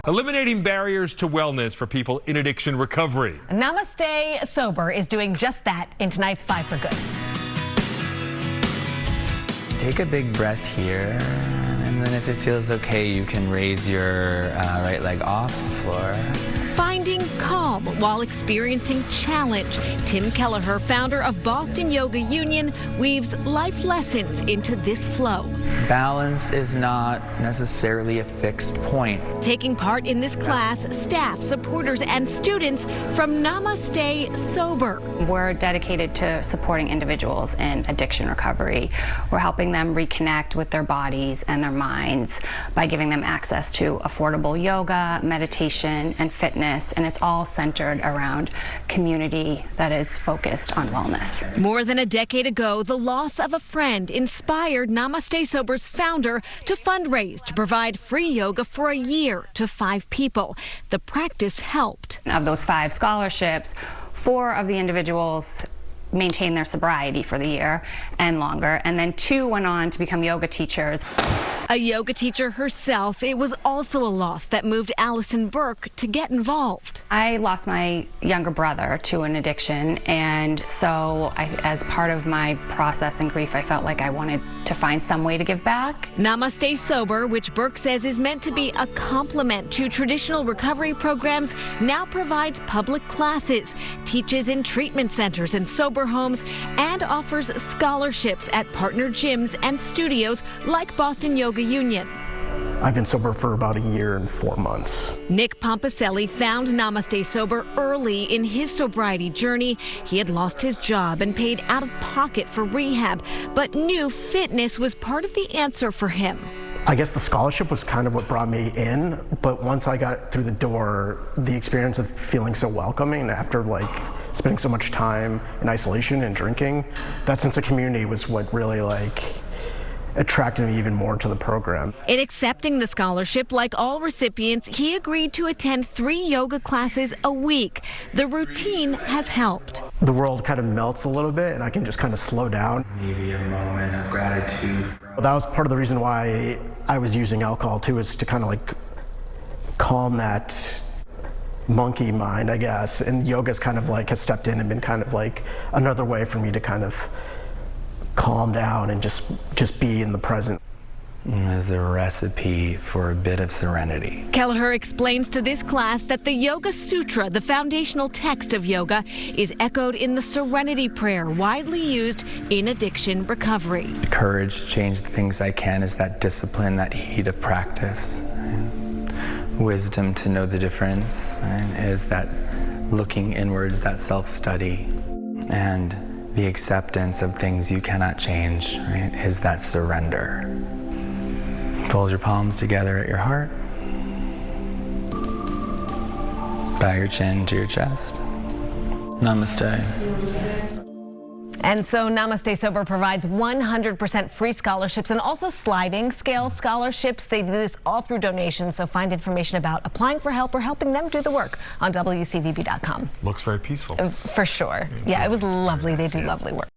Eliminating barriers to wellness for people in addiction recovery. Namaste Sober is doing just that in tonight's 5 for Good. Take a big breath here, and then if it feels okay, you can raise your right leg off the floor. Finding calm while experiencing challenge. Tim Kelleher, founder of Boston Yoga Union, weaves life lessons into this flow. Balance is not necessarily a fixed point. Taking part in this class, staff, supporters, and students from Namaste Sober. We're dedicated to supporting individuals in addiction recovery. We're helping them reconnect with their bodies and their minds by giving them access to affordable yoga, meditation, and fitness. And it's all centered around community that is focused on wellness. More than a decade ago, the loss of a friend inspired Namaste Sober's founder to fundraise to provide free yoga for a year to 5 people. The practice helped. Of those 5 scholarships, 4 of the individuals maintained their sobriety for the year and longer, and then 2 went on to become yoga teachers. A yoga teacher herself, it was also a loss that moved Allison Burke to get involved. I lost my younger brother to an addiction, and so as part of my process and grief, I felt like I wanted to find some way to give back. Namaste Sober, which Burke says is meant to be a complement to traditional recovery programs, now provides public classes, teaches in treatment centers and sober homes, and offers scholarships at partner gyms and studios like Boston Yoga Union. I've been sober for about a year and 4 months. Nick Pompaselli found Namaste Sober early in his sobriety journey. He had lost his job and paid out of pocket for rehab, but knew fitness was part of the answer for him. I guess the scholarship was kind of what brought me in, but once I got through the door, the experience of feeling so welcoming after spending so much time in isolation and drinking, that sense of community was what really attracted me even more to the program. In accepting the scholarship, like all recipients, he agreed to attend 3 yoga classes a week. The routine has helped. The world kind of melts a little bit and I can just kind of slow down. Maybe a moment of gratitude. That was part of the reason why I was using alcohol too, is to kind of calm that monkey mind, I guess. And yoga's kind of has stepped in and been kind of another way for me to kind of calm down and just be in the present. As a recipe for a bit of serenity. Kelleher explains to this class that the Yoga Sutra, the foundational text of yoga, is echoed in the Serenity Prayer, widely used in addiction recovery. Courage to change the things I can is that discipline, that heat of practice. Wisdom to know the difference is that looking inwards, that self-study. And the acceptance of things you cannot change, is that surrender. Fold your palms together at your heart. Bow your chin to your chest. Namaste. And so Namaste Sober provides 100% free scholarships and also sliding scale scholarships. They do this all through donations, so find information about applying for help or helping them do the work on WCVB.com. Looks very peaceful. For sure. Yeah, it was lovely. They do lovely work.